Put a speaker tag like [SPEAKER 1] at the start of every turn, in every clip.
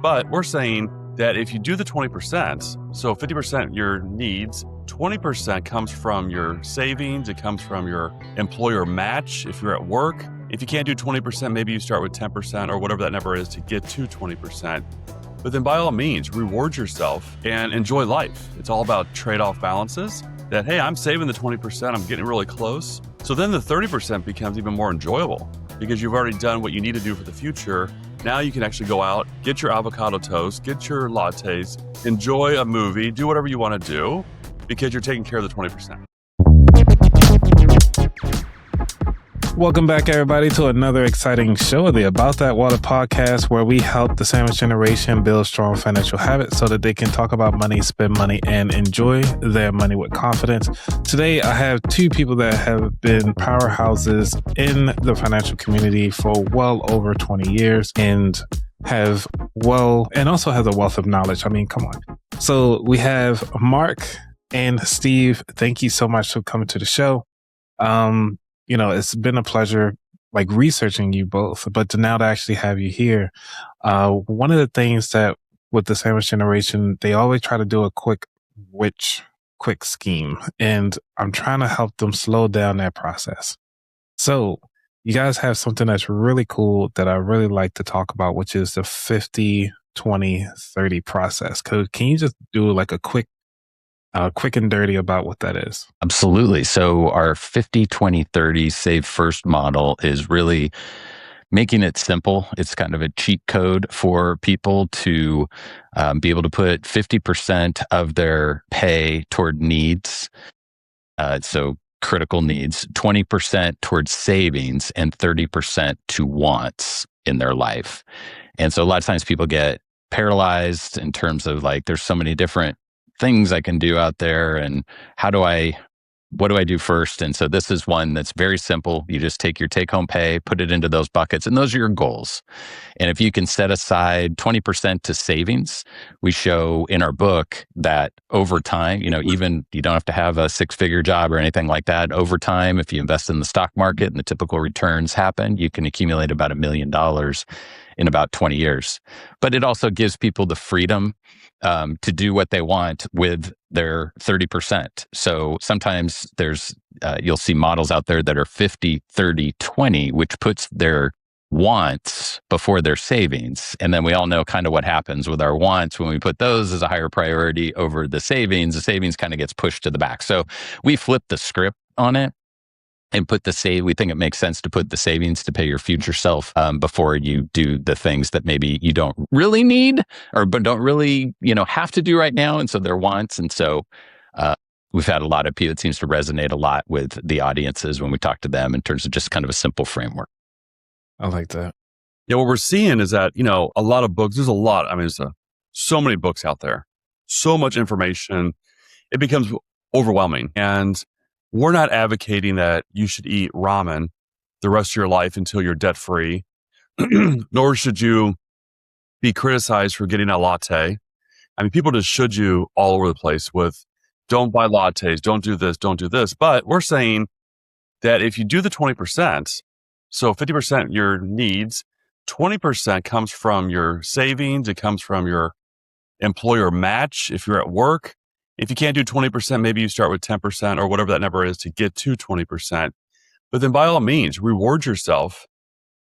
[SPEAKER 1] But we're saying that if you do the 20%, so 50% your needs, 20% comes from your savings, it comes from your employer match if you're at work. If you can't do 20%, maybe you start with 10% or whatever that number is to get to 20%. But then by all means, reward yourself and enjoy life. It's all about trade-off balances that, hey, I'm saving the 20%, I'm getting really close. So then the 30% becomes even more enjoyable because you've already done what you need to do for the future. Now you can actually go out, get your avocado toast, get your lattes, enjoy a movie, do whatever you want to do because you're taking care of the 20%.
[SPEAKER 2] Welcome back, everybody, to another exciting show of the About That Water podcast, where we help the sandwich generation build strong financial habits so that they can talk about money, spend money, and enjoy their money with confidence. Today, I have two people that have been powerhouses in the financial community for well over 20 years and also has a wealth of knowledge. I mean, come on. So we have Mark and Steve. Thank you so much for coming to the show. It's been a pleasure researching you both, but to actually have you here. One of the things that with the sandwich generation, they always try to do a quick scheme, and I'm trying to help them slow down that process. So you guys have something that's really cool that I really like to talk about, which is the 50-20-30 process. Can you just do a quick and dirty about what that is?
[SPEAKER 3] Absolutely. So our 50-20-30 save first model is really making it simple. It's kind of a cheat code for people to be able to put 50% of their pay toward needs. So critical needs, 20% towards savings, and 30% to wants in their life. And so a lot of times people get paralyzed in terms of there's so many different things I can do out there, and what do I do first? And so this is one that's very simple. You just take your take-home pay, put it into those buckets, and those are your goals. And if you can set aside 20% to savings, we show in our book that over time, even you don't have to have a six-figure job or anything like that. Over time, if you invest in the stock market and the typical returns happen, you can accumulate about $1 million in about 20 years. But it also gives people the freedom to do what they want with their 30%. So sometimes you'll see models out there that are 50-30-20, which puts their wants before their savings. And then we all know kind of what happens with our wants when we put those as a higher priority over the savings. The savings kind of gets pushed to the back. So we flip the script on it and we think it makes sense to put the savings to pay your future self before you do the things that maybe you don't really need but don't really, have to do right now. And so they're wants. And so we've had a lot of people, it seems to resonate a lot with the audiences when we talk to them in terms of just kind of a simple framework.
[SPEAKER 2] I like that.
[SPEAKER 1] Yeah, what we're seeing is that, a lot of books, there's so many books out there, so much information, it becomes overwhelming. And we're not advocating that you should eat ramen the rest of your life until you're debt free, nor should you be criticized for getting a latte. I mean, people just should you all over the place with don't buy lattes, don't do this, don't do this. But we're saying that if you do the 20%, so 50% your needs, 20% comes from your savings, it comes from your employer match if you're at work. If you can't do 20%, maybe you start with 10% or whatever that number is to get to 20%. But then by all means, reward yourself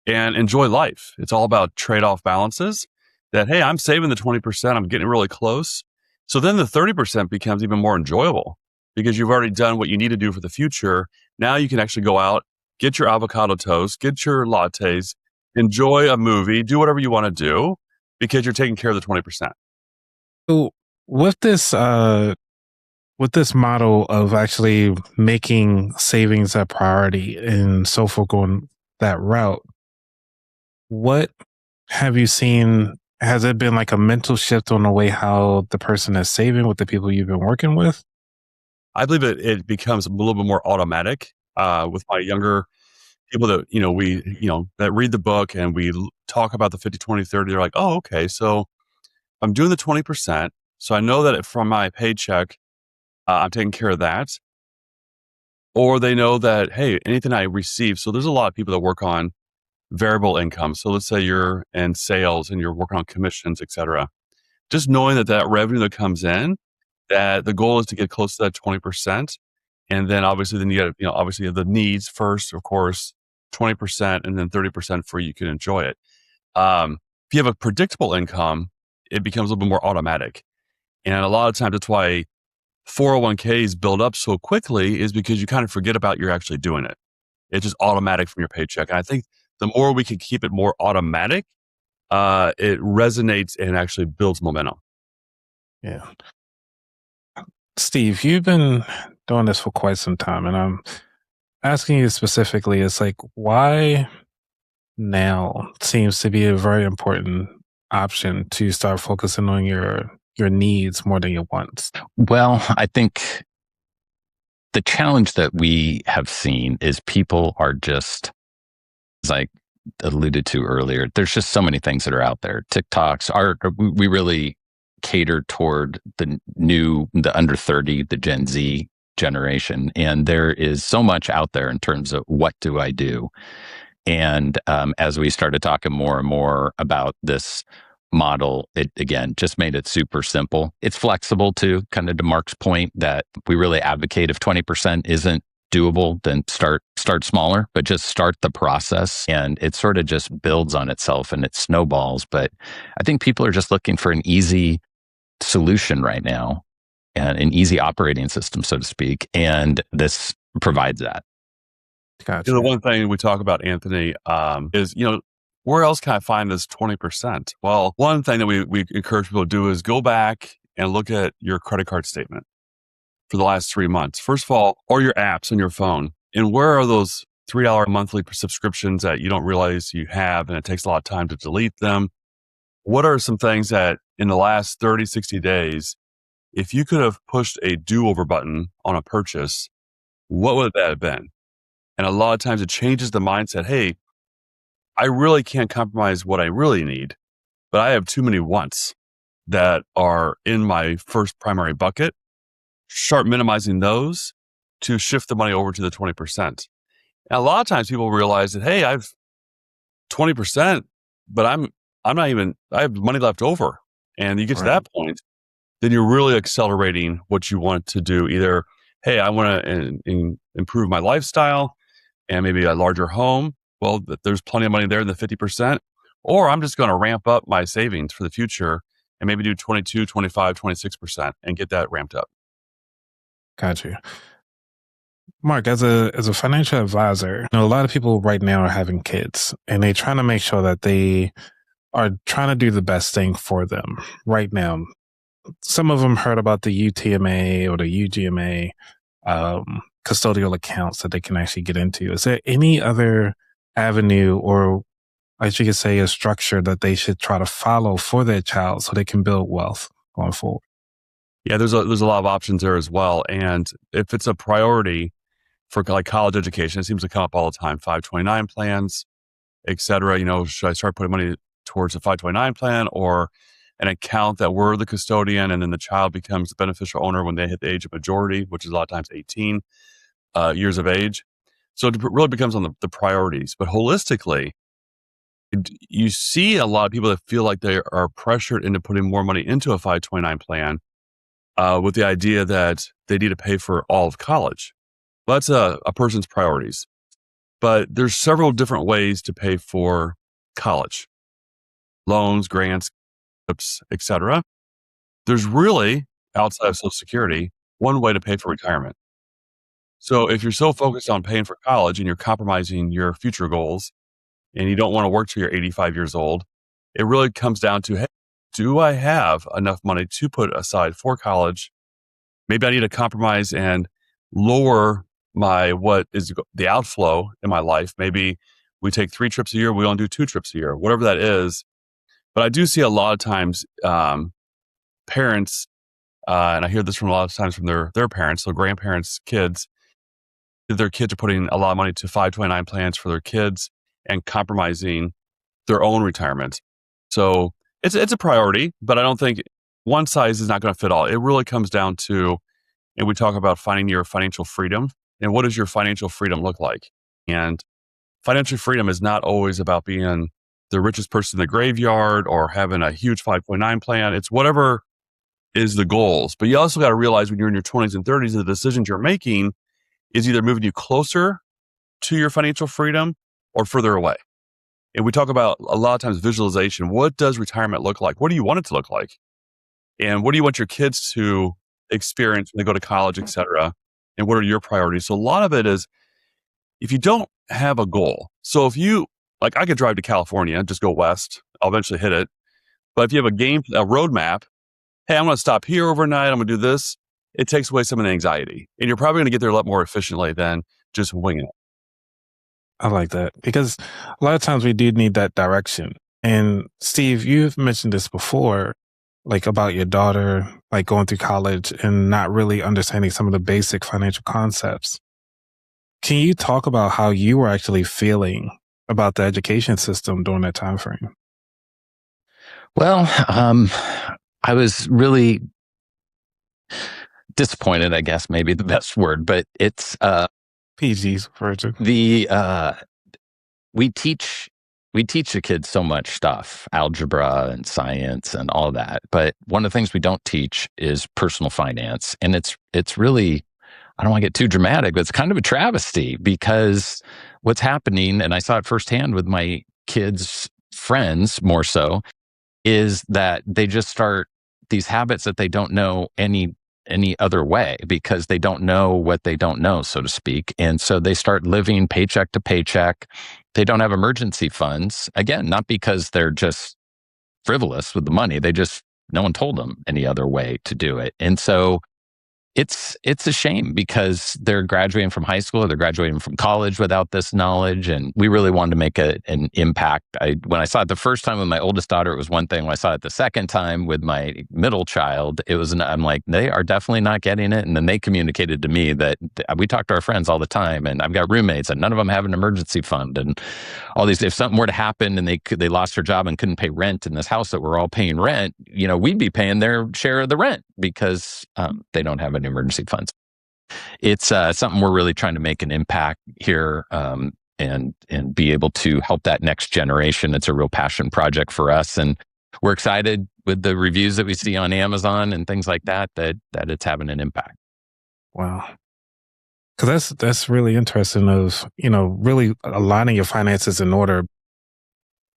[SPEAKER 1] and enjoy life. It's all about trade-off balances that, hey, I'm saving the 20%, I'm getting really close. So then the 30% becomes even more enjoyable because you've already done what you need to do for the future. Now you can actually go out, get your avocado toast, get your lattes, enjoy a movie, do whatever you want to do because you're taking care of the 20%.
[SPEAKER 2] So with this model of actually making savings a priority and so forth, going that route, what have you seen? Has it been a mental shift on the way how the person is saving with the people you've been working with?
[SPEAKER 1] I believe it becomes a little bit more automatic with my younger people that, that read the book and we talk about the 50-20-30. They're like, oh, okay. So I'm doing the 20%. So I know that from my paycheck, I'm taking care of that. Or they know that, hey, anything I receive. So there's a lot of people that work on variable income. So let's say you're in sales and you're working on commissions, et cetera. Just knowing that revenue that comes in, that the goal is to get close to that 20%. And then obviously then you got, obviously you have the needs first, of course, 20%, and then 30% for you can enjoy it. If you have a predictable income, it becomes a little bit more automatic. And a lot of times that's why 401ks build up so quickly, is because you kind of forget about you're actually doing it. It's just automatic from your paycheck. And I think the more we can keep it more automatic, it resonates and actually builds momentum.
[SPEAKER 2] Yeah. Steve, you've been doing this for quite some time, and I'm asking you specifically, it's like, why now seems to be a very important option to start focusing on your needs more than your wants?
[SPEAKER 3] Well, I think the challenge that we have seen is people are just, as I alluded to earlier, there's just so many things that are out there. We really cater toward the under 30, the Gen Z generation. And there is so much out there in terms of what do I do? And as we started talking more and more about this model, it again just made it super simple. It's flexible too, kind of to Mark's point that we really advocate if 20% isn't doable, then start smaller, but just start the process, and it sort of just builds on itself and it snowballs. But I think people are just looking for an easy solution right now, and an easy operating system, so to speak, and this provides that.
[SPEAKER 2] Gotcha.
[SPEAKER 1] The one thing we talk about, Anthony, is, where else can I find this 20%? Well, one thing that we encourage people to do is go back and look at your credit card statement for the last 3 months. First of all, or your apps on your phone. And where are those $3 monthly subscriptions that you don't realize you have, and it takes a lot of time to delete them? What are some things that in the last 30, 60 days, if you could have pushed a do-over button on a purchase, what would that have been? And a lot of times it changes the mindset. Hey, I really can't compromise what I really need, but I have too many wants that are in my first primary bucket. Start minimizing those to shift the money over to the 20%. And a lot of times people realize that, hey, I've 20%, but I have money left over. And you get to that point, then you're really accelerating what you want to do. Either, hey, I want to improve my lifestyle and maybe a larger home. Well, there's plenty of money there in the 50%. Or I'm just going to ramp up my savings for the future and maybe do 22, 25, 26% and get that ramped up.
[SPEAKER 2] Got you. Mark, as a financial advisor, a lot of people right now are having kids, and they're trying to make sure that they are trying to do the best thing for them right now. Some of them heard about the UTMA or the UGMA custodial accounts that they can actually get into. Is there any other avenue, or I should say a structure, that they should try to follow for their child so they can build wealth going forward?
[SPEAKER 1] Yeah, there's a lot of options there as well. And if it's a priority for like college education, it seems to come up all the time, 529 plans, et cetera. Should I start putting money towards a 529 plan or an account that we're the custodian, and then the child becomes the beneficial owner when they hit the age of majority, which is a lot of times 18 years of age. So it really becomes on the priorities. But holistically, you see a lot of people that feel like they are pressured into putting more money into a 529 plan with the idea that they need to pay for all of college. Well, that's a person's priorities. But there's several different ways to pay for college. Loans, grants, et cetera. There's really, outside of Social Security, one way to pay for retirement. So if you're so focused on paying for college and you're compromising your future goals and you don't want to work till you're 85 years old, it really comes down to, hey, do I have enough money to put aside for college? Maybe I need to compromise and lower what is the outflow in my life. Maybe we take 3 trips a year, we only do 2 trips a year, whatever that is. But I do see a lot of times parents, and I hear this from a lot of times from their parents, so grandparents, kids, their kids are putting a lot of money to 529 plans for their kids and compromising their own retirement. So it's a priority, but I don't think one size is not going to fit all. It really comes down to, and we talk about finding your financial freedom, and what does your financial freedom look like? And financial freedom is not always about being the richest person in the graveyard or having a huge 5.9 plan. It's whatever is the goals. But you also got to realize when you're in your 20s and 30s, the decisions you're making is either moving you closer to your financial freedom or further away. And we talk about a lot of times visualization. What does retirement look like? What do you want it to look like? And what do you want your kids to experience when they go to college, et cetera? And what are your priorities? So a lot of it is if you don't have a goal. So if you, like I could drive to California, just go west, I'll eventually hit it. But if you have a roadmap, hey, I'm going to stop here overnight, I'm going to do this, it takes away some of the anxiety. And you're probably going to get there a lot more efficiently than just winging it.
[SPEAKER 2] I like that because a lot of times we do need that direction. And Steve, you've mentioned this before, like about your daughter, like going through college and not really understanding some of the basic financial concepts. Can you talk about how you were actually feeling about the education system during that time frame?
[SPEAKER 3] Well, I was really disappointed, I guess, maybe the best word, but it's
[SPEAKER 2] PG's version.
[SPEAKER 3] We teach the kids so much stuff, algebra and science and all that. But one of the things we don't teach is personal finance. And it's really, I don't want to get too dramatic, but it's kind of a travesty because what's happening, and I saw it firsthand with my kids' friends more so, is that they just start these habits that they don't know any other way because they don't know what they don't know, so to speak. And so they start living paycheck to paycheck. They don't have emergency funds. Again, not because they're just frivolous with the money. No one told them any other way to do it. And so it's a shame because they're graduating from high school or they're graduating from college without this knowledge. And we really wanted to make an impact. When I saw it the first time with my oldest daughter, it was one thing. When I saw it the second time with my middle child, I'm like, they are definitely not getting it. And then they communicated to me that we talk to our friends all the time, and I've got roommates and none of them have an emergency fund and all these. If something were to happen and they lost their job and couldn't pay rent in this house that we're all paying rent, we'd be paying their share of the rent because they don't have any emergency funds. It's something we're really trying to make an impact here and be able to help that next generation. It's a real passion project for us, and we're excited with the reviews that we see on Amazon and things like that it's having an impact.
[SPEAKER 2] Wow. Because that's really interesting of, really aligning your finances in order.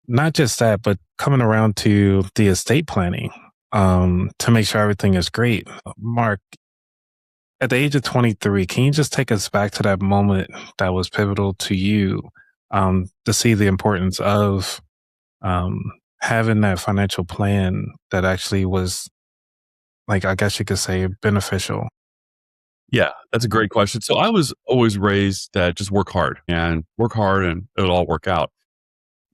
[SPEAKER 2] Not just that, but coming around to the estate planning to make sure everything is great. Mark, at the age of 23, can you just take us back to that moment that was pivotal to you to see the importance of having that financial plan that actually was, like, I guess you could say, beneficial?
[SPEAKER 1] Yeah, that's a great question. So I was always raised that just work hard and it'll all work out.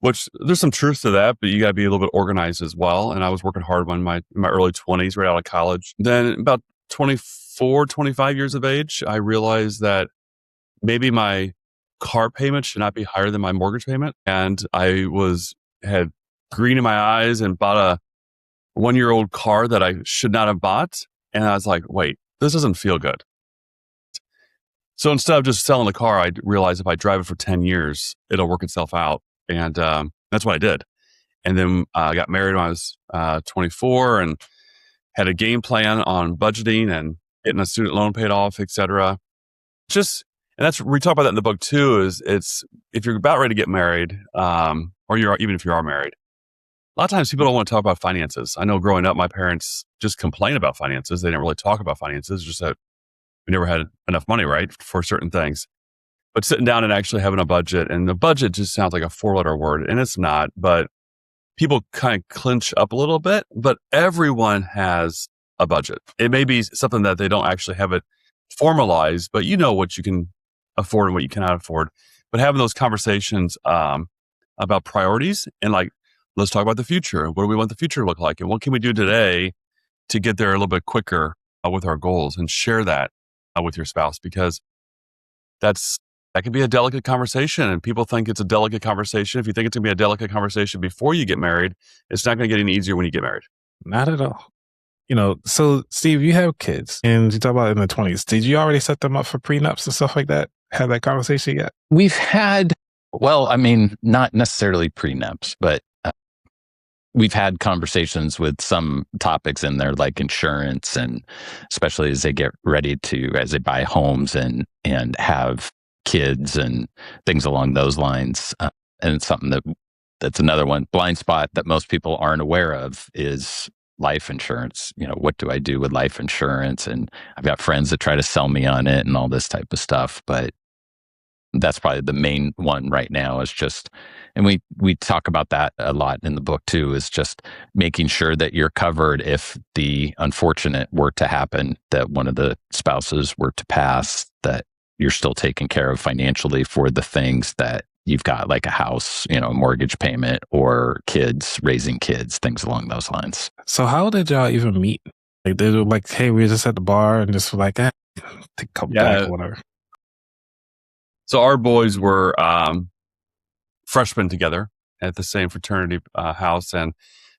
[SPEAKER 1] Which there's some truth to that, but you got to be a little bit organized as well. And I was working hard in my early 20s, right out of college. Then about 24, 25 years of age, I realized that maybe my car payment should not be higher than my mortgage payment. And I had green in my eyes and bought a 1-year-old car that I should not have bought. And I was like, wait, this doesn't feel good. So instead of just selling the car, I realized if I drive it for 10 years, it'll work itself out. And that's what I did. And then I got married when I was 24 and had a game plan on budgeting and getting a student loan paid off, et cetera. And we talk about that in the book too, is if you're about ready to get married, or even if you are married, a lot of times people don't want to talk about finances. I know growing up, my parents just complained about finances. They didn't really talk about finances, just that we never had enough money, right, for certain things. But sitting down and actually having a budget, and the budget just sounds like a 4-letter word, and it's not, but people kind of clinch up a little bit, but everyone has a budget. It may be something that they don't actually have it formalized, but you know what you can afford and what you cannot afford. But having those conversations about priorities and let's talk about the future. What do we want the future to look like? And what can we do today to get there a little bit quicker with our goals, and share that with your spouse, because that can be a delicate conversation, and people think it's a delicate conversation. If you think it's going to be a delicate conversation before you get married, it's not going to get any easier when you get married.
[SPEAKER 2] Not at all. So Steve, you have kids and you talk about in the 20s. Did you already set them up for prenups and stuff like that? Have that conversation yet?
[SPEAKER 3] We've had Well, I mean, not necessarily prenups, but we've had conversations with some topics in there like insurance, and especially as they get ready as they buy homes and have kids and things along those lines. And it's something that's another one blind spot that most people aren't aware of is life insurance. What do I do with life insurance? And I've got friends that try to sell me on it and all this type of stuff, but that's probably the main one right now is just, and we talk about that a lot in the book too, is just making sure that you're covered if the unfortunate were to happen, that one of the spouses were to pass, that you're still taken care of financially for the things that you've got, like a house, a mortgage payment, or kids, raising kids, things along those lines.
[SPEAKER 2] So how did y'all even meet? Like, they were like, hey, we were just at the bar and just were like, take a couple back or whatever.
[SPEAKER 1] So our boys were freshmen together at the same fraternity house, and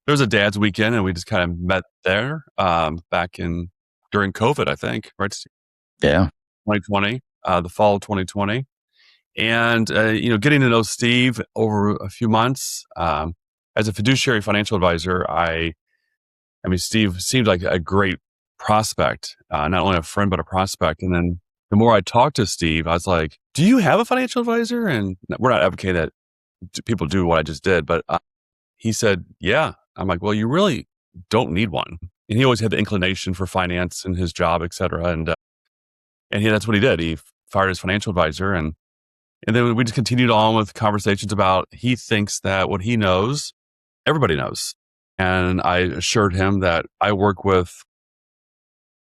[SPEAKER 1] there was a dad's weekend, and we just kind of met there back during COVID, I think, right?
[SPEAKER 3] Yeah,
[SPEAKER 1] 2020, the fall of 2020, and getting to know Steve over a few months as a fiduciary financial advisor. I mean, Steve seemed like a great prospect, not only a friend but a prospect, and then the more I talked to Steve, I was like, do you have a financial advisor? And we're not advocating that people do what I just did, but he said, yeah. I'm like, well, you really don't need one. And he always had the inclination for finance and his job, et cetera. And that's what he did. He fired his financial advisor. And then we just continued on with conversations about, he thinks that what he knows, everybody knows. And I assured him that I work with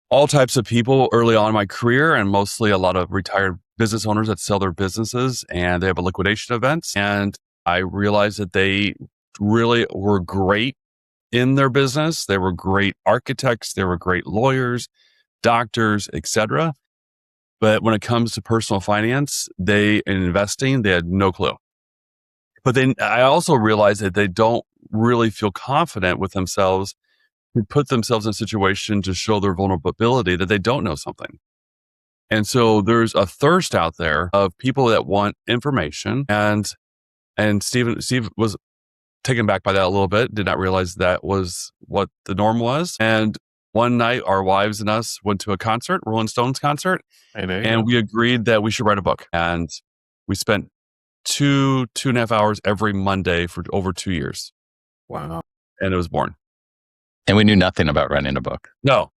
[SPEAKER 1] all types of people early on in my career, and mostly a lot of retired business owners that sell their businesses and they have a liquidation events. And I realized that they really were great in their business. They were great architects. They were great lawyers, doctors, etc. But when it comes to personal finance, in investing, they had no clue. But then I also realized that they don't really feel confident with themselves to put themselves in a situation to show their vulnerability that they don't know something. And so there's a thirst out there of people that want information. And Steve was taken back by that a little bit, did not realize that was what the norm was. And one night, our wives and us went to a concert, Rolling Stones concert, and we agreed that we should write a book. And we spent 2.5 hours every Monday for over 2 years.
[SPEAKER 2] Wow.
[SPEAKER 1] And it was born.
[SPEAKER 3] And we knew nothing about writing a book.
[SPEAKER 1] No.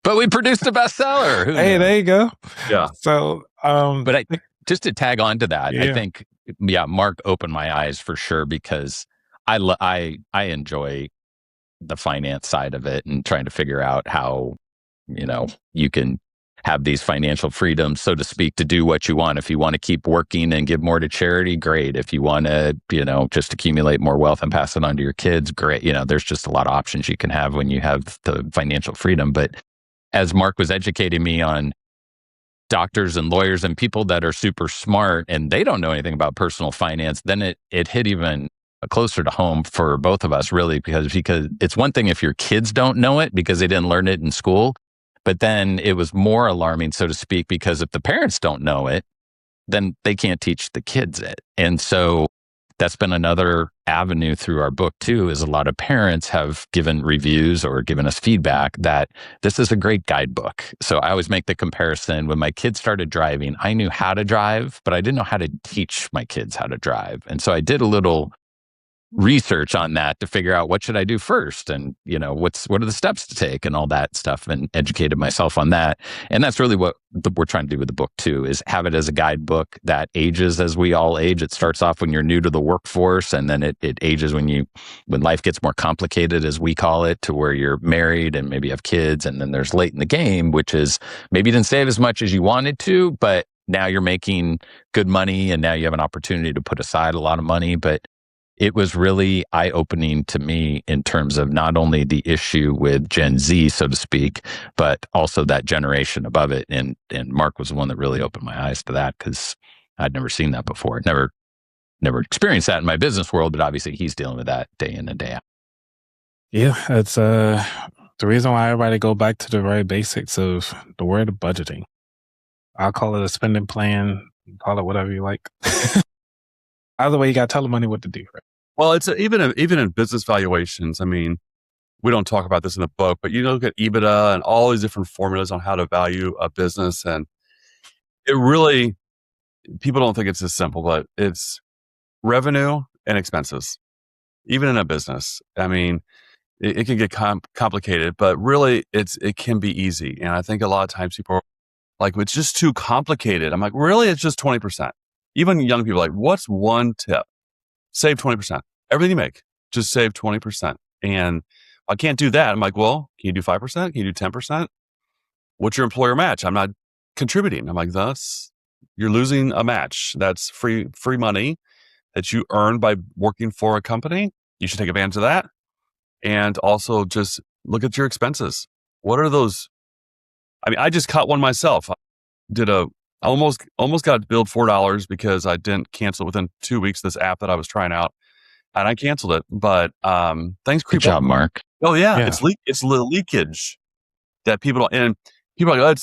[SPEAKER 3] But we produced a bestseller.
[SPEAKER 2] Hey, there you go.
[SPEAKER 1] Yeah.
[SPEAKER 2] So,
[SPEAKER 3] but just to tag on to that, I think, Mark opened my eyes for sure, because I enjoy the finance side of it and trying to figure out how, you can have these financial freedoms, so to speak, to do what you want. If you want to keep working and give more to charity, great. If you want to, just accumulate more wealth and pass it on to your kids, great. There's just a lot of options you can have when you have the financial freedom. But as Mark was educating me on doctors and lawyers and people that are super smart and they don't know anything about personal finance, then it hit even closer to home for both of us, really, because it's one thing if your kids don't know it because they didn't learn it in school. But then it was more alarming, so to speak, because if the parents don't know it, then they can't teach the kids it. And so that's been another avenue through our book too, is a lot of parents have given reviews or given us feedback that this is a great guidebook. So I always make the comparison. When my kids started driving, I knew how to drive, but I didn't know how to teach my kids how to drive. And so I did a little research on that to figure out what should I do first, and what are the steps to take and all that stuff, and educated myself on that. And that's really what we're trying to do with the book too, is have it as a guidebook that ages as we all age. It starts off when you're new to the workforce, and then it ages when life gets more complicated, as we call it, to where you're married and maybe have kids. And then there's late in the game, which is maybe you didn't save as much as you wanted to, but now you're making good money and now you have an opportunity to put aside a lot of money. But it was really eye-opening to me in terms of not only the issue with Gen Z, so to speak, but also that generation above it. And Mark was the one that really opened my eyes to that, because I'd never seen that before. Never experienced that in my business world, but obviously he's dealing with that day in and day out.
[SPEAKER 2] Yeah, it's the reason why everybody go back to the very basics of the word of budgeting. I'll call it a spending plan. Call it whatever you like. Either way, you got to tell the money what to do. Right?
[SPEAKER 1] Well, it's even in business valuations. I mean, we don't talk about this in the book, but you look at EBITDA and all these different formulas on how to value a business. And it really, people don't think it's as simple, but it's revenue and expenses, even in a business. I mean, it can get complicated, but really it can be easy. And I think a lot of times people are like, it's just too complicated. I'm like, really? It's just 20%. Even young people are like, what's one tip? Save 20%. Everything you make, just save 20%. And I can't do that. I'm like, well, can you do 5%? Can you do 10%? What's your employer match? I'm not contributing. I'm like, thus you're losing a match. That's free money that you earn by working for a company. You should take advantage of that. And also just look at your expenses. What are those? I mean, I just caught one myself. I almost got billed $4 because I didn't cancel within 2 weeks this app that I was trying out, and I canceled it. But things creep
[SPEAKER 3] Good job,
[SPEAKER 1] up.
[SPEAKER 3] Mark.
[SPEAKER 1] Oh yeah. It's the leakage that people don't, and people are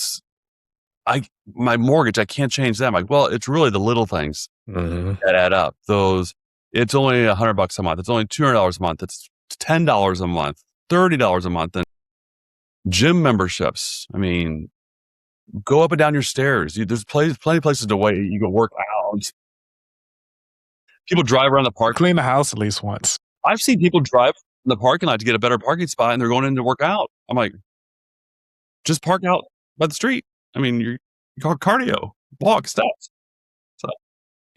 [SPEAKER 1] like, my mortgage, I can't change that. I'm like, well, it's really the little things that add up. It's only $100 a month. It's only $200 a month. It's $10 a month, $30 a month, and gym memberships. I mean, go up and down your stairs. There's plenty of places to wait. You can work out. People drive around the park.
[SPEAKER 2] Clean the house at least once.
[SPEAKER 1] I've seen people drive in the parking lot to get a better parking spot, and they're going in to work out. I'm like, just park out by the street. I mean, you're cardio, walk, steps. So,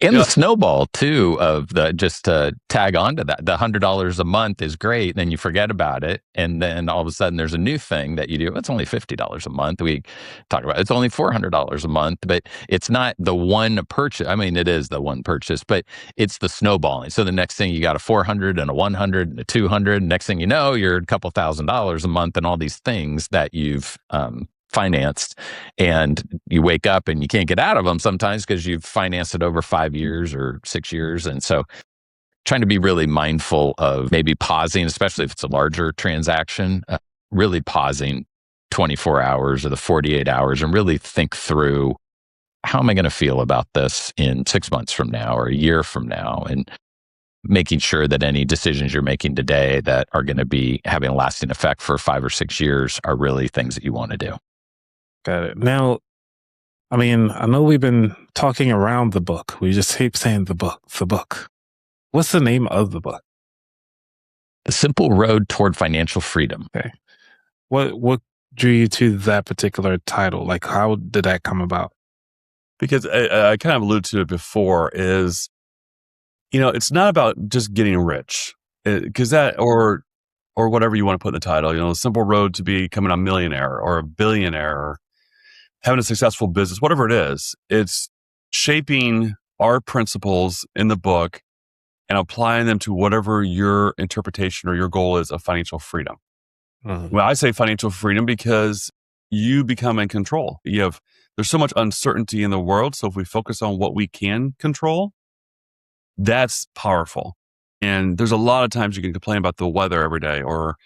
[SPEAKER 3] And the snowball too of just to tag on to that, the $100 a month is great. Then you forget about it. And then all of a sudden there's a new thing that you do. It's only $50 a month. We talk about it's only $400 a month, but it's not the one purchase. I mean, it is the one purchase, but it's the snowballing. So the next thing you got a 400 and a 100 and a 200. Next thing you know, you're a couple $1,000s a month and all these things that you've, financed, and you wake up and you can't get out of them sometimes because you've financed it over 5 years or 6 years. And so trying to be really mindful of maybe pausing, especially if it's a larger transaction, really pausing 24 hours or the 48 hours and really think through, how am I going to feel about this in 6 months from now or a year from now? And making sure that any decisions you're making today that are going to be having a lasting effect for 5 or 6 years are really things that you want to do.
[SPEAKER 2] Got it. Now, I mean, I know we've been talking around the book. We just keep saying the book. What's the name of the book?
[SPEAKER 3] The Simple Road Toward Financial Freedom.
[SPEAKER 2] Okay. What drew you to that particular title? Like, how did that come about?
[SPEAKER 1] Because I kind of alluded to it before, is, it's not about just getting rich, because that, or whatever you want to put in the title, the simple road to becoming a millionaire or a billionaire, or having a successful business, whatever it is. It's shaping our principles in the book and applying them to whatever your interpretation or your goal is of financial freedom. Well, I say financial freedom because you become in control. There's so much uncertainty in the world. So if we focus on what we can control, that's powerful. And there's a lot of times you can complain about the weather every day, or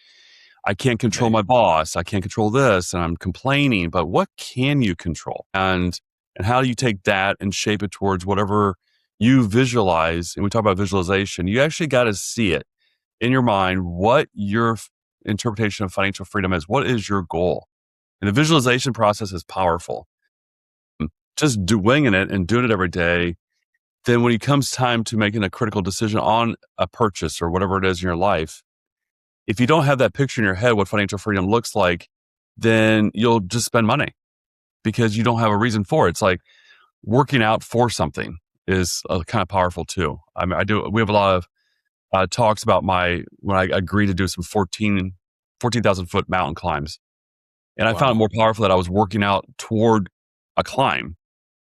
[SPEAKER 1] I can't control my boss, I can't control this, and I'm complaining. But what can you control? And how do you take that and shape it towards whatever you visualize? And we talk about visualization. You actually got to see it in your mind, what your interpretation of financial freedom is. What is your goal? And the visualization process is powerful. Just winging it and doing it every day. Then when it comes time to making a critical decision on a purchase or whatever it is in your life, if you don't have that picture in your head, what financial freedom looks like, then you'll just spend money because you don't have a reason for it. It's like working out for something is kind of powerful too. I mean, we have a lot of talks about when I agreed to do some 14,000 foot mountain climbs. And I found it more powerful that I was working out toward a climb,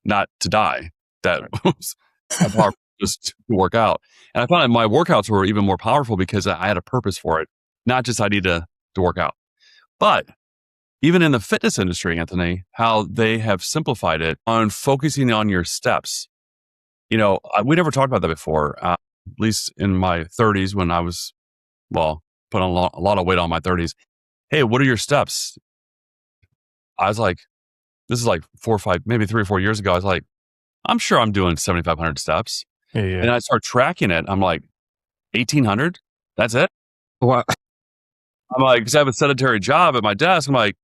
[SPEAKER 1] not to die. That was powerful just to work out. And I found that my workouts were even more powerful because I had a purpose for it, not just I need to work out. But even in the fitness industry, Anthony, how they have simplified it on focusing on your steps. We never talked about that before, at least in my 30s when I was, put on a lot of weight on my 30s. Hey, what are your steps? I was like, this is like 4 or 5, maybe 3 or 4 years ago. I was like, I'm sure I'm doing 7,500 steps.
[SPEAKER 2] Yeah.
[SPEAKER 1] And I start tracking it. I'm like, 1,800? That's it?
[SPEAKER 2] Well,
[SPEAKER 1] I'm like, because I have a sedentary job at my desk. I'm like,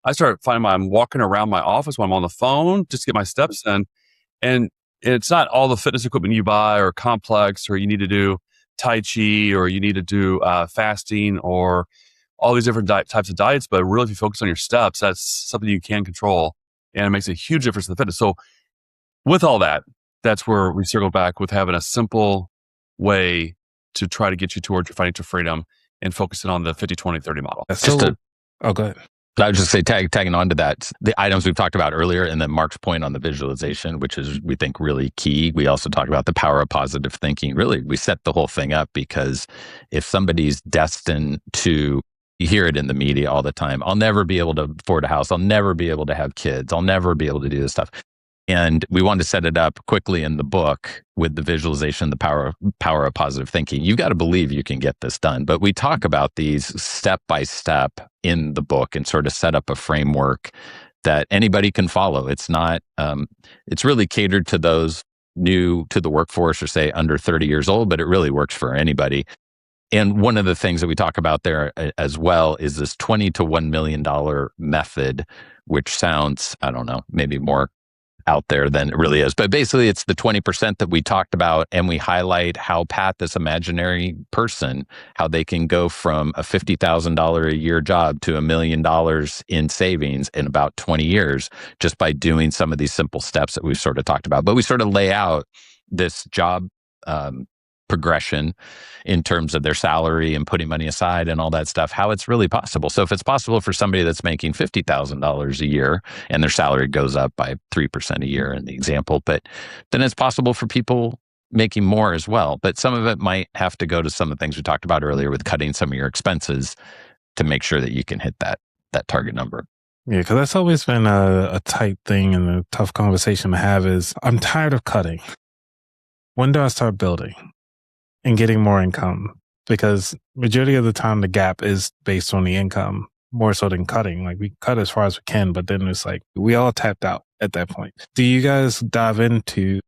[SPEAKER 1] I start finding I'm walking around my office when I'm on the phone just to get my steps in. And it's not all the fitness equipment you buy or complex, or you need to do Tai Chi, or you need to do fasting, or all these different types of diets. But really, if you focus on your steps, that's something you can control. And it makes a huge difference in the fitness. So with all that, that's where we circle back with having a simple way to try to get you towards your financial freedom and focusing on the 50-20-30 model.
[SPEAKER 2] oh, go ahead.
[SPEAKER 3] I would just say, tagging on to that, the items we've talked about earlier, and then Mark's point on the visualization, which is, we think, really key. We also talk about the power of positive thinking. Really, we set the whole thing up because if somebody's destined to, you hear it in the media all the time, I'll never be able to afford a house. I'll never be able to have kids. I'll never be able to do this stuff. And we wanted to set it up quickly in the book with the visualization, the power of positive thinking. You've got to believe you can get this done. But we talk about these step by step in the book and sort of set up a framework that anybody can follow. It's not, it's really catered to those new to the workforce, or say under 30 years old, but it really works for anybody. And one of the things that we talk about there as well is this $20 to $1 million method, which sounds, I don't know, maybe more out there than it really is. But basically, it's the 20% that we talked about, and we highlight how Pat, this imaginary person, how they can go from a $50,000 a year job to $1 million in savings in about 20 years, just by doing some of these simple steps that we've sort of talked about. But we sort of lay out this job progression in terms of their salary and putting money aside and all that stuff, how it's really possible. So if it's possible for somebody that's making $50,000 a year and their salary goes up by 3% a year in the example, but then it's possible for people making more as well. But some of it might have to go to some of the things we talked about earlier with cutting some of your expenses to make sure that you can hit that target number.
[SPEAKER 2] Yeah, because that's always been a tight thing and a tough conversation to have is, I'm tired of cutting. When do I start building and getting more income? Because majority of the time the gap is based on the income more so than cutting. Like, we cut as far as we can, but then it's like we all tapped out at that point. Do you guys dive into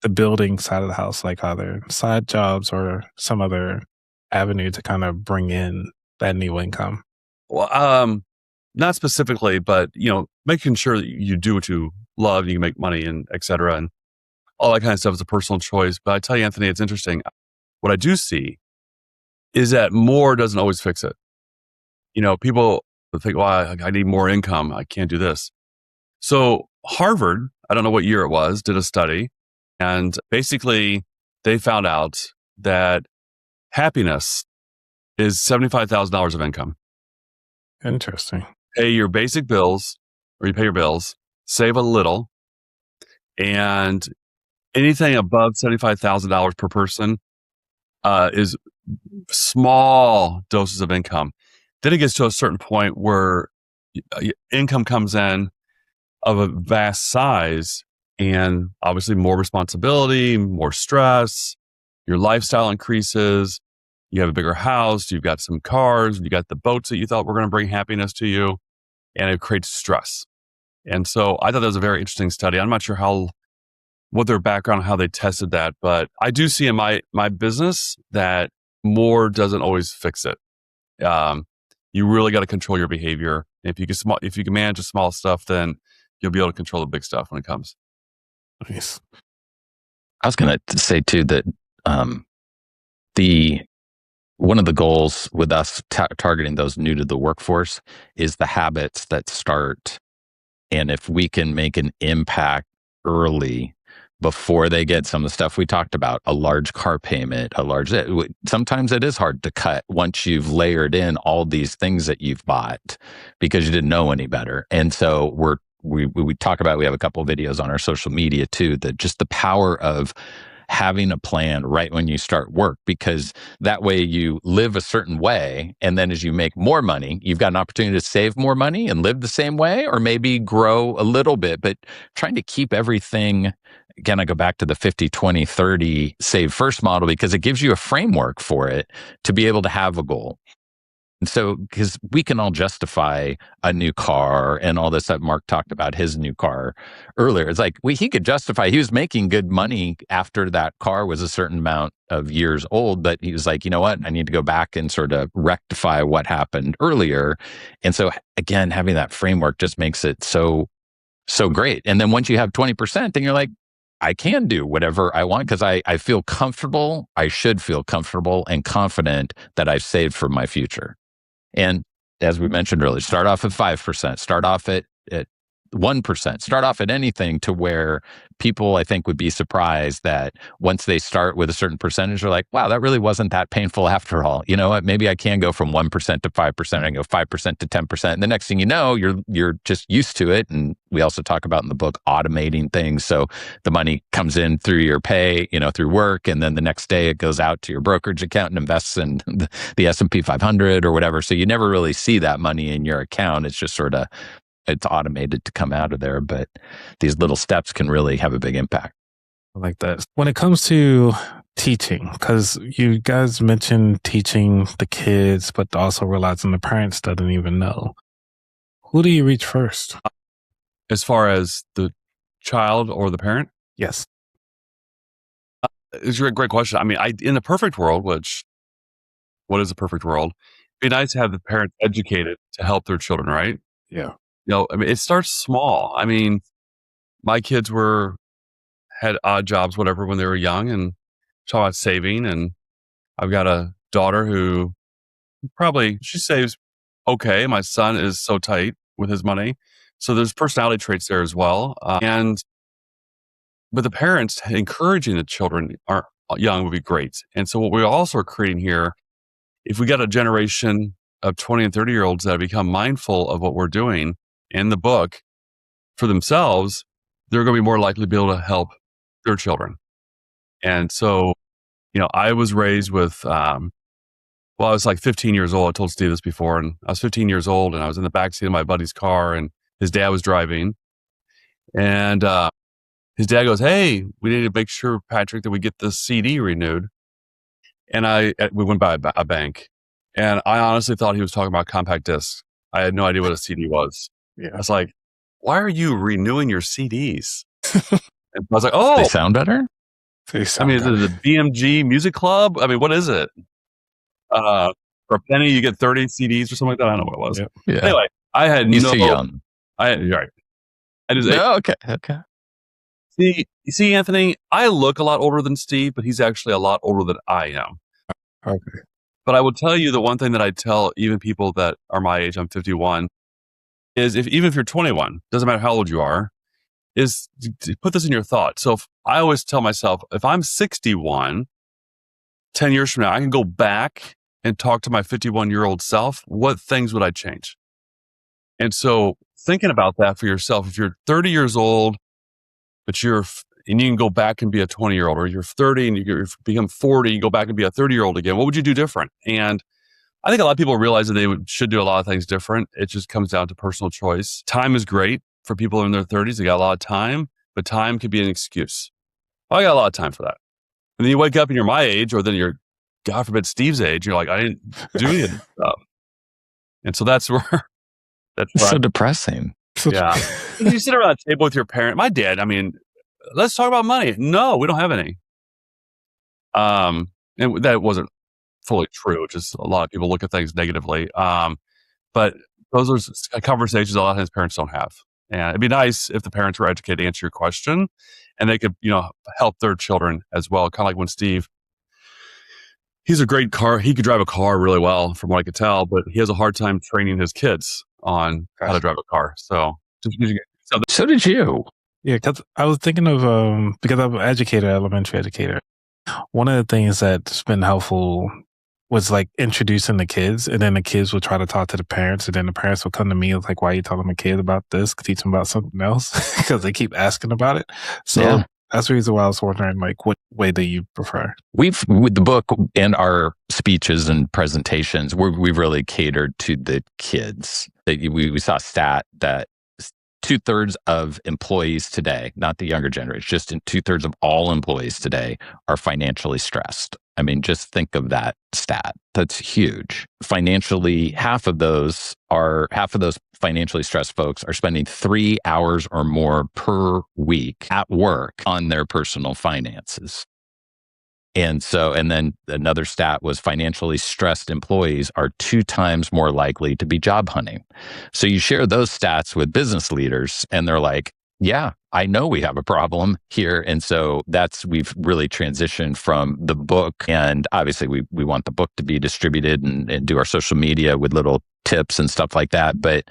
[SPEAKER 2] the building side of the house? Like, are there side jobs or some other avenue to kind of bring in that new income?
[SPEAKER 1] Well, not specifically, but making sure that you do what you love, you can make money, and et cetera, and all that kind of stuff is a personal choice. But I tell you, Anthony, it's interesting. What I do see is that more doesn't always fix it. People think, well, I need more income. I can't do this. So Harvard, I don't know what year it was, did a study, and basically they found out that happiness is $75,000 of income.
[SPEAKER 2] Interesting.
[SPEAKER 1] Pay your basic bills, or you pay your bills, save a little, and anything above $75,000 per person is small doses of income. Then it gets to a certain point where income comes in of a vast size, and obviously more responsibility, more stress, your lifestyle increases, you have a bigger house, you've got some cars, you got the boats that you thought were going to bring happiness to you, and it creates stress. And so I thought that was a very interesting study. I'm not sure what their background, how they tested that, but I do see in my business that more doesn't always fix it. You really got to control your behavior. If you can manage the small stuff, then you'll be able to control the big stuff when it comes.
[SPEAKER 2] Nice.
[SPEAKER 3] I was going to say too that one of the goals with us targeting those new to the workforce is the habits that start. And if we can make an impact early before they get some of the stuff we talked about, a large car payment, sometimes it is hard to cut once you've layered in all these things that you've bought because you didn't know any better. And so we talk about, we have a couple of videos on our social media too, that just the power of having a plan right when you start work, because that way you live a certain way. And then as you make more money, you've got an opportunity to save more money and live the same way, or maybe grow a little bit, but trying to keep everything. Again, I go back to the 50-20-30 save first model because it gives you a framework for it to be able to have a goal. And so, because we can all justify a new car and all this stuff. Mark talked about his new car earlier. It's like he could justify, he was making good money after that car was a certain amount of years old, but he was like, you know what? I need to go back and sort of rectify what happened earlier. And so again, having that framework just makes it so great. And then once you have 20%, then you're like, I can do whatever I want because I feel comfortable. I should feel comfortable and confident that I've saved for my future. And as we mentioned earlier, start off at 5%, start off at 1%, start off at anything to where people, I think, would be surprised that once they start with a certain percentage, they're like, wow, that really wasn't that painful after all. You know what? Maybe I can go from 1% to 5%. I can go 5% to 10%. And the next thing you know, you're just used to it. And we also talk about in the book, automating things. So the money comes in through your pay, through work. And then the next day it goes out to your brokerage account and invests in the S&P 500 or whatever. So you never really see that money in your account. It's just sort of, it's automated to come out of there, but these little steps can really have a big impact.
[SPEAKER 2] I like that. When it comes to teaching, because you guys mentioned teaching the kids, but also realizing the parents doesn't even know. Who do you reach first?
[SPEAKER 1] As far as the child or the parent?
[SPEAKER 2] Yes.
[SPEAKER 1] It's a great question. I mean, in the perfect world, what is a perfect world? It'd be nice to have the parents educated to help their children, right?
[SPEAKER 2] Yeah.
[SPEAKER 1] I mean, it starts small. I mean, my kids had odd jobs, whatever, when they were young, and talk about saving. And I've got a daughter who she saves okay. My son is so tight with his money. So there's personality traits there as well. But the parents encouraging the children are young would be great. And so what we also are creating here, if we got a generation of 20 and 30-year-olds that have become mindful of what we're doing in the book for themselves, they're going to be more likely to be able to help their children. And so, I was raised with, I was like 15 years old. I told Steve this before, and I was 15 years old and I was in the backseat of my buddy's car and his dad was driving. And his dad goes, "Hey, we need to make sure, Patrick, that we get this CD renewed." And we went by a bank, and I honestly thought he was talking about compact discs. I had no idea what a CD was.
[SPEAKER 2] Yeah.
[SPEAKER 1] I was like, "Why are you renewing your CDs?" And I was like, "Oh,
[SPEAKER 3] they sound better."
[SPEAKER 1] Is it the BMG Music Club? I mean, what is it? For a penny, you get 30 CDs or something like that. I don't know what it was.
[SPEAKER 3] Yeah.
[SPEAKER 1] Anyway, I had
[SPEAKER 3] He's too young.
[SPEAKER 1] You're right.
[SPEAKER 3] Okay.
[SPEAKER 1] See, Anthony, I look a lot older than Steve, but he's actually a lot older than I am.
[SPEAKER 2] Okay.
[SPEAKER 1] But I will tell you the one thing that I tell even people that are my age, I'm 51, is even if you're 21, doesn't matter how old you are, is to put this in your thought. So I always tell myself, if I'm 61, 10 years from now, I can go back and talk to my 51-year-old self. What things would I change? And so thinking about that for yourself, if you're 30 years old, but and you can go back and be a 20-year-old, or you're 30 and you become 40, you go back and be a 30-year-old again, what would you do different? And I think a lot of people realize that they should do a lot of things different. It just comes down to personal choice. Time is great for people in their 30s. They got a lot of time, but time could be an excuse. I got a lot of time for that. And then you wake up and you're my age, or then you're, God forbid, Steve's age. You're like, I didn't do any of this stuff. And so that's where
[SPEAKER 3] so depressing.
[SPEAKER 1] Yeah. You sit around the table with your parent. My dad, I mean, let's talk about money. No, we don't have any. And that wasn't fully true. Just a lot of people look at things negatively. But those are conversations a lot of times parents don't have. And it'd be nice if the parents were educated to answer your question and they could, help their children as well. Kind of like when Steve, he's a great car. He could drive a car really well from what I could tell, but he has a hard time training his kids on how to drive a car. So
[SPEAKER 3] did you.
[SPEAKER 2] Yeah, because I was thinking of, because I'm an elementary educator. One of the things that's been helpful was like introducing the kids, and then the kids would try to talk to the parents, and then the parents would come to me and like, why are you telling my kids about this? Teach them about something else, because they keep asking about it. So that's the reason why I was wondering, like, what way do you prefer?
[SPEAKER 3] With the book and our speeches and presentations, we've really catered to the kids. We saw a stat that 2/3 of employees today, not the younger generation, just in 2/3 of all employees today are financially stressed. I mean, just think of that stat. That's huge. Financially, half of those financially stressed folks are spending 3 hours or more per week at work on their personal finances. And then another stat was financially stressed employees are 2 times more likely to be job hunting. So you share those stats with business leaders and they're like, yeah, I know we have a problem here. And so we've really transitioned from the book. And obviously we want the book to be distributed and do our social media with little tips and stuff like that. But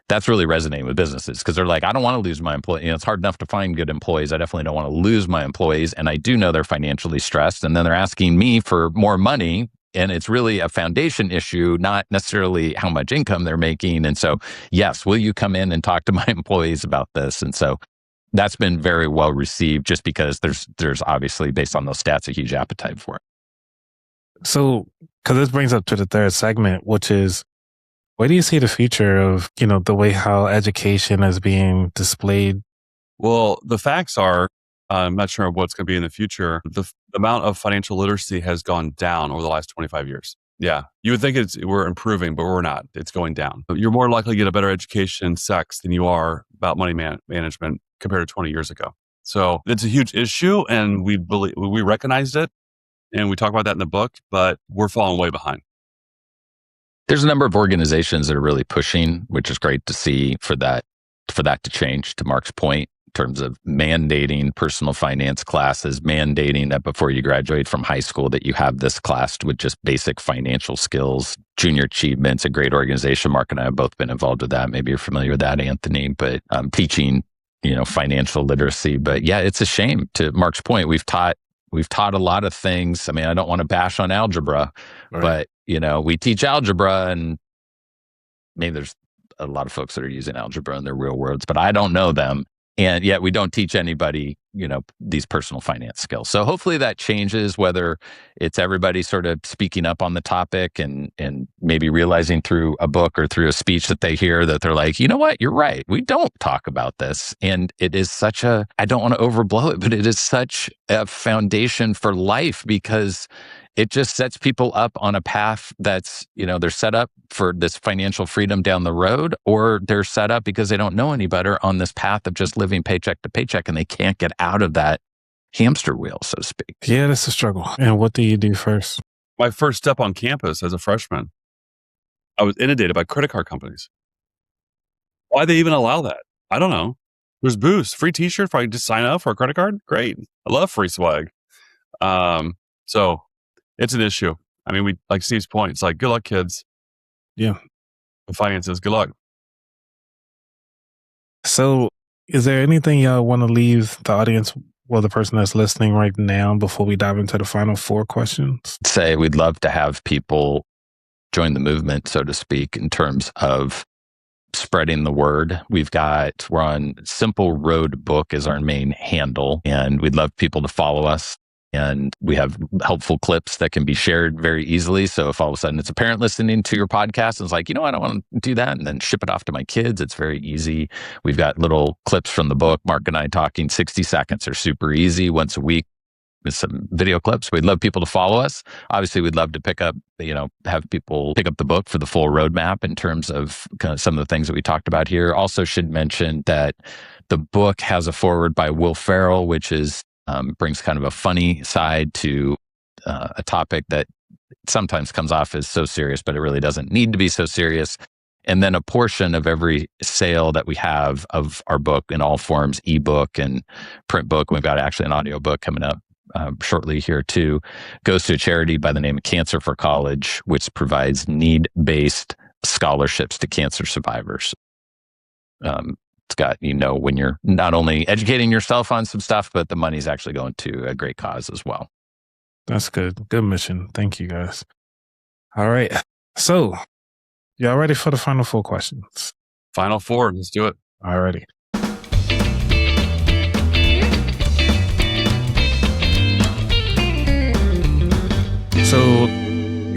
[SPEAKER 3] that's really resonating with businesses because they're like, I don't want to lose my employee. It's hard enough to find good employees. I definitely don't want to lose my employees. And I do know they're financially stressed. And then they're asking me for more money. And it's really a foundation issue, not necessarily how much income they're making. And so, yes, will you come in and talk to my employees about this? And so that's been very well received just because there's obviously, based on those stats, a huge appetite for it.
[SPEAKER 2] So, because this brings up to the third segment, which is, where do you see the future of, the way how education is being displayed?
[SPEAKER 1] Well, the facts are, I'm not sure what's going to be in the future. The amount of financial literacy has gone down over the last 25 years. Yeah. You would think we're improving, but we're not. It's going down. You're more likely to get a better education in sex than you are about money management compared to 20 years ago. So it's a huge issue and we recognized it and we talk about that in the book, but we're falling way behind.
[SPEAKER 3] There's a number of organizations that are really pushing, which is great to see for that to change, to Mark's point, in terms of mandating personal finance classes, mandating that before you graduate from high school that you have this class with just basic financial skills. Junior Achievement's a great organization. Mark and I have both been involved with that. Maybe you're familiar with that, Anthony, but teaching, financial literacy. But yeah, it's a shame. To Mark's point, we've taught a lot of things. I mean, I don't want to bash on algebra, right. But we teach algebra and maybe there's a lot of folks that are using algebra in their real worlds, but I don't know them. And yet we don't teach anybody, these personal finance skills. So hopefully that changes, whether it's everybody sort of speaking up on the topic and maybe realizing through a book or through a speech that they hear that they're like, you know what, you're right. We don't talk about this. And it is I don't want to overblow it, but it is such a foundation for life because it just sets people up on a path that's, they're set up for this financial freedom down the road, or they're set up because they don't know any better on this path of just living paycheck to paycheck and they can't get out of that hamster wheel, so to speak.
[SPEAKER 2] Yeah, that's a struggle. And what do you do first?
[SPEAKER 1] My first step on campus as a freshman, I was inundated by credit card companies. Why they even allow that? I don't know. There's boosts, free t-shirt if I just sign up for a credit card. Great. I love free swag. So it's an issue. I mean, like Steve's point, it's like, good luck, kids.
[SPEAKER 2] Yeah.
[SPEAKER 1] The finances, good luck.
[SPEAKER 2] So is there anything y'all want to leave the audience, the person that's listening right now, before we dive into the final 4 questions?
[SPEAKER 3] Say we'd love to have people join the movement, so to speak, in terms of spreading the word. We're on Simple Road Book is our main handle, and we'd love people to follow us. And we have helpful clips that can be shared very easily. So if all of a sudden it's a parent listening to your podcast and it's like, I don't want to do that, and then ship it off to my kids, it's very easy. We've got little clips from the book. Mark and I talking 60 seconds are super easy once a week with some video clips. We'd love people to follow us. Obviously, we'd love to have people pick up the book for the full roadmap in terms of kind of some of the things that we talked about here. Also should mention that the book has a foreword by Will Ferrell, which is brings kind of a funny side to a topic that sometimes comes off as so serious, but it really doesn't need to be so serious. And then a portion of every sale that we have of our book in all forms, ebook and print book, we've got actually an audio book coming up shortly here too, goes to a charity by the name of Cancer for College, which provides need-based scholarships to cancer survivors. It's got, when you're not only educating yourself on some stuff, but the money's actually going to a great cause as well.
[SPEAKER 2] That's good. Good mission. Thank you, guys. All right. So, y'all ready for the final 4 questions?
[SPEAKER 1] Final 4. Let's do it.
[SPEAKER 2] All righty. So,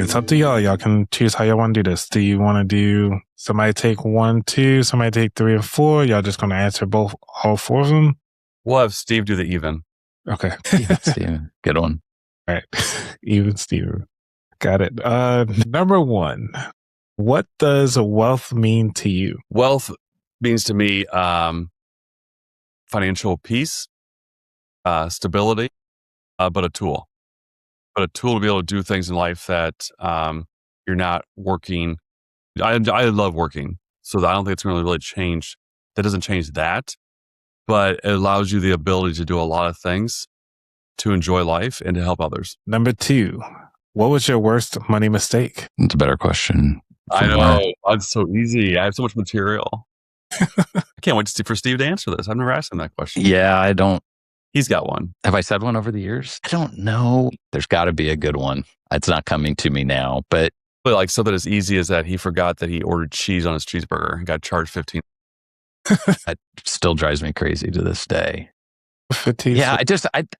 [SPEAKER 2] it's up to y'all. Y'all can choose how y'all want to do this. Do you want to do somebody take 1, 2, somebody take 3 or 4? Y'all just going to answer all 4 of them?
[SPEAKER 1] We'll have Steve do the even.
[SPEAKER 2] Okay.
[SPEAKER 3] Yeah, Steve, good one.
[SPEAKER 2] All right. Even Steven. Got it. Number one, what does wealth mean to you?
[SPEAKER 1] Wealth means to me financial peace, stability, but a tool. But a tool to be able to do things in life that you're not working. I love working, so I don't think it's going to really change. That doesn't change that, but it allows you the ability to do a lot of things to enjoy life and to help others.
[SPEAKER 2] Number two, what was your worst money mistake?
[SPEAKER 3] It's a better question.
[SPEAKER 1] I know. It's so easy. I have so much material. I can't wait for Steve to answer this. I've never asked him that question.
[SPEAKER 3] Yeah, I don't.
[SPEAKER 1] He's got one.
[SPEAKER 3] Have I said one over the years? I don't know. There's got to be a good one. It's not coming to me now, but
[SPEAKER 1] like something as easy as that he forgot that he ordered cheese on his cheeseburger and got charged 15.
[SPEAKER 3] It still drives me crazy to this day.
[SPEAKER 2] 15.
[SPEAKER 3] Yeah,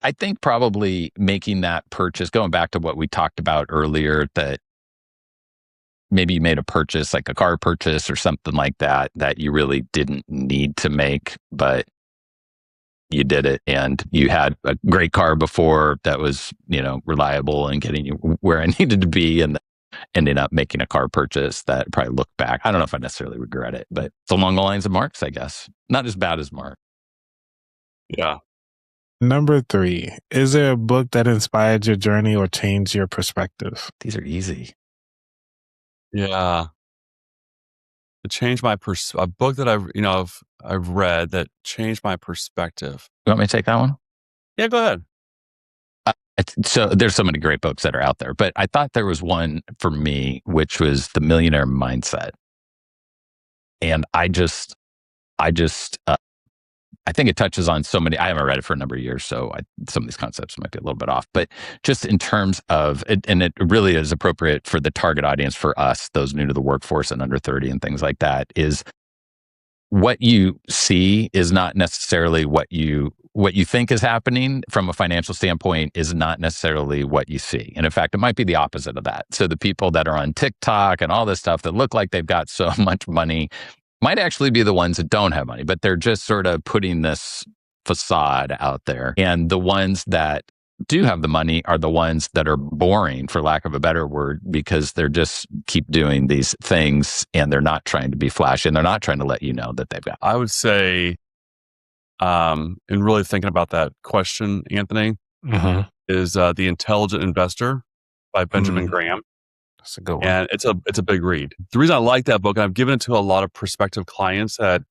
[SPEAKER 3] I think probably making that purchase, going back to what we talked about earlier, that maybe you made a purchase, like a car purchase or something like that, that you really didn't need to make, but you did it, and you had a great car before that was, reliable and getting you where I needed to be, and ended up making a car purchase that probably look back. I don't know if I necessarily regret it, but it's along the lines of Mark's, I guess. Not as bad as Mark.
[SPEAKER 1] Yeah.
[SPEAKER 2] Number three, is there a book that inspired your journey or changed your perspective?
[SPEAKER 3] These are easy.
[SPEAKER 1] Yeah. To change my a book that I've read that changed my perspective.
[SPEAKER 3] You want me to take that one?
[SPEAKER 1] Yeah, go ahead.
[SPEAKER 3] So there's so many great books that are out there, but I thought there was one for me, which was The Millionaire Mindset. And I think it touches on so many. I haven't read it for a number of years, so some of these concepts might be a little bit off. But just in terms of it, and it really is appropriate for the target audience for us, those new to the workforce and under 30 and things like that, is what you see is not necessarily what you think is happening from a financial standpoint is not necessarily what you see. And in fact, it might be the opposite of that. So the people that are on TikTok and all this stuff that look like they've got so much money might actually be the ones that don't have money, but they're just sort of putting this facade out there. And the ones that do have the money are the ones that are boring, for lack of a better word, because they're just keep doing these things and they're not trying to be flashy and they're not trying to let you know that they've got.
[SPEAKER 1] I would say, in really thinking about that question, Anthony, is The Intelligent Investor by Benjamin Graham.
[SPEAKER 2] That's a good one.
[SPEAKER 1] And it's a big read. The reason I like that book, and I've given it to a lot of prospective clients that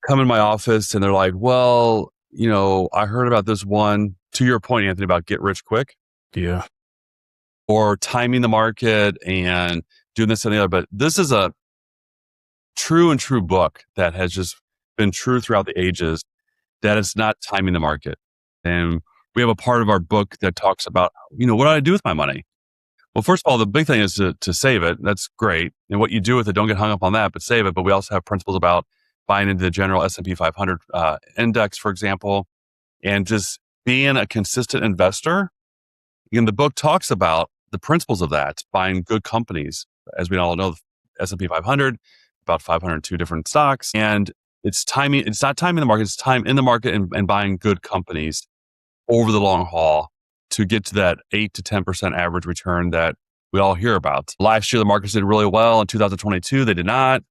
[SPEAKER 1] come in my office and they're like, well, I heard about this one, to your point, Anthony, about get rich quick.
[SPEAKER 2] Yeah.
[SPEAKER 1] Or timing the market and doing this and the other. But this is a true book that has just been true throughout the ages, that it's not timing the market. And we have a part of our book that talks about, what do I do with my money? Well, first of all, the big thing is to save it. That's great. And what you do with it, don't get hung up on that, but save it. But we also have principles about buying into the general S&P 500 index, for example, and just being a consistent investor. And the book talks about the principles of that, buying good companies. As we all know, the S&P 500, about 502 different stocks. And it's not timing the market, it's time in the market and buying good companies over the long haul to get to that 8 to 10% average return that we all hear about. Last year, the markets did really well. In 2022, they did not.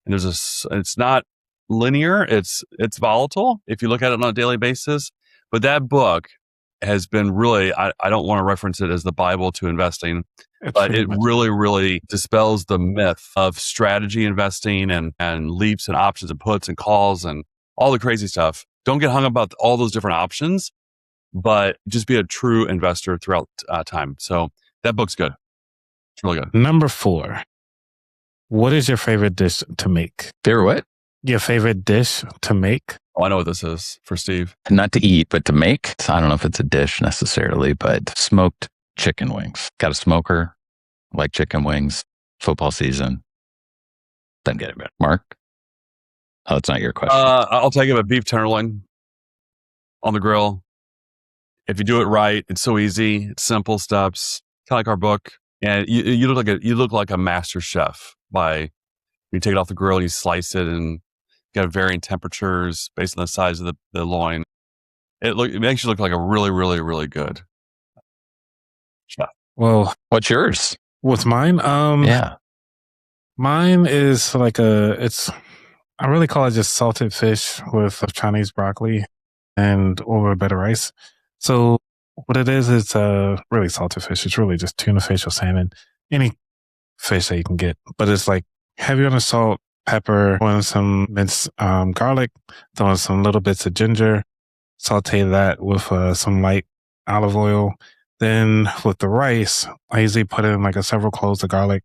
[SPEAKER 1] And it's not linear. It's volatile if you look at it on a daily basis. But that book has been really, I don't want to reference it as the Bible to investing, but it really, really dispels the myth of strategy investing and leaps and options and puts and calls and all the crazy stuff. Don't get hung up about all those different options, but just be a true investor throughout time. So that book's good. It's really good.
[SPEAKER 2] Number 4, what is your favorite dish to make?
[SPEAKER 3] Favorite what?
[SPEAKER 2] Your favorite dish to make?
[SPEAKER 1] Oh, I know what this is for Steve.
[SPEAKER 3] Not to eat, but to make. I don't know if it's a dish necessarily, but smoked chicken wings. Got a smoker, like chicken wings, football season. Doesn't get it better. Mark? Oh, it's not your question.
[SPEAKER 1] I'll take it, a beef tenderloin on the grill. If you do it right, it's so easy. It's simple steps, kind of like our book. And you look like a master chef by you take it off the grill, you slice it, and you got varying temperatures based on the size of the loin. It makes you look like a really, really, really good
[SPEAKER 2] Well,
[SPEAKER 3] What's yours?
[SPEAKER 2] what's mine?
[SPEAKER 3] Yeah.
[SPEAKER 2] Mine is like I really call it just salted fish with Chinese broccoli and over a bed of rice. So what it is, it's really salted fish. It's really just tuna fish or salmon, any fish that you can get. But it's like heavy on the salt, pepper, throwing some minced garlic, throwing some little bits of ginger, saute that with some light olive oil. Then with the rice, I usually put in like several cloves of garlic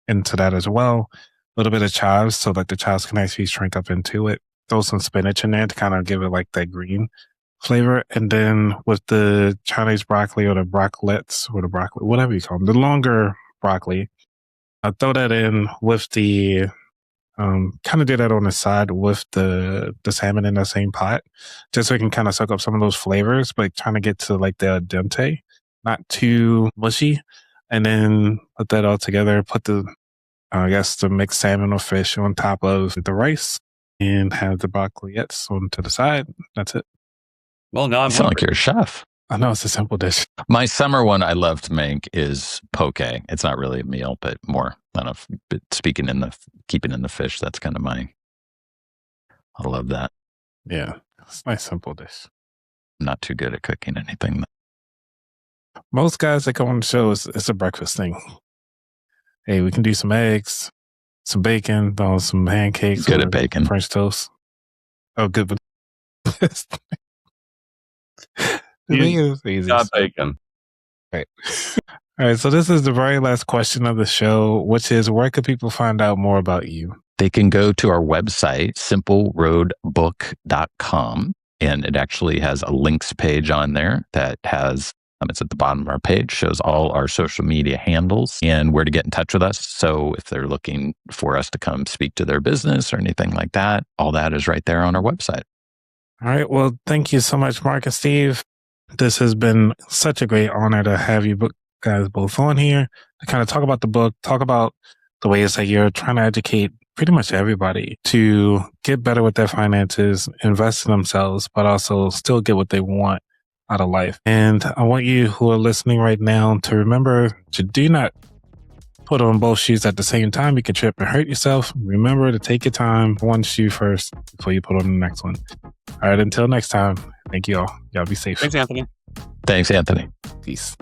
[SPEAKER 2] into that as well. A little bit of chives, so like the chives can actually shrink up into it. Throw some spinach in there to kind of give it like that green flavor. And then with the Chinese broccoli or the broccolettes or the broccoli, whatever you call them, the longer broccoli, I throw that in with the kind of do that on the side with the salmon in the same pot, just so it can kind of soak up some of those flavors, but trying to get to like the al dente, not too mushy. And then put that all together, put the mixed salmon or fish on top of the rice and have the broccolettes on to the side. That's it.
[SPEAKER 1] Well, now I'm
[SPEAKER 3] You sound
[SPEAKER 1] hungry.
[SPEAKER 3] like you're a chef.
[SPEAKER 2] I know it's a simple dish.
[SPEAKER 3] My summer one I love to make is poke. It's not really a meal, but more, I don't know, but keeping in the fish, that's kind of I love that.
[SPEAKER 2] Yeah, it's a nice simple dish.
[SPEAKER 3] I'm not too good at cooking anything.
[SPEAKER 2] Most guys that come on the show, it's a breakfast thing. Hey, we can do some eggs, some bacon, some pancakes.
[SPEAKER 3] Good at bacon.
[SPEAKER 2] French toast. Oh, good. But the bacon is easy.
[SPEAKER 1] Got bacon.
[SPEAKER 2] Right. All right. So this is the very last question of the show, which is, where could people find out more about you?
[SPEAKER 3] They can go to our website, simpleroadbook.com, and it actually has a links page on there that has, it's at the bottom of our page, shows all our social media handles and where to get in touch with us. So if they're looking for us to come speak to their business or anything like that, all that is right there on our website.
[SPEAKER 2] All right. Well, thank you so much, Mark and Steve. This has been such a great honor to have you guys both on here to kind of talk about the book, talk about the ways that you're trying to educate pretty much everybody to get better with their finances, invest in themselves, but also still get what they want out of life. And I want you who are listening right now to remember to do not put on both shoes at the same time. You can trip and hurt yourself. Remember to take your time, one shoe first before you put on the next one. All right, until next time, thank you all. Y'all be safe.
[SPEAKER 1] Thanks, Anthony.
[SPEAKER 3] Thanks, Anthony.
[SPEAKER 2] Peace.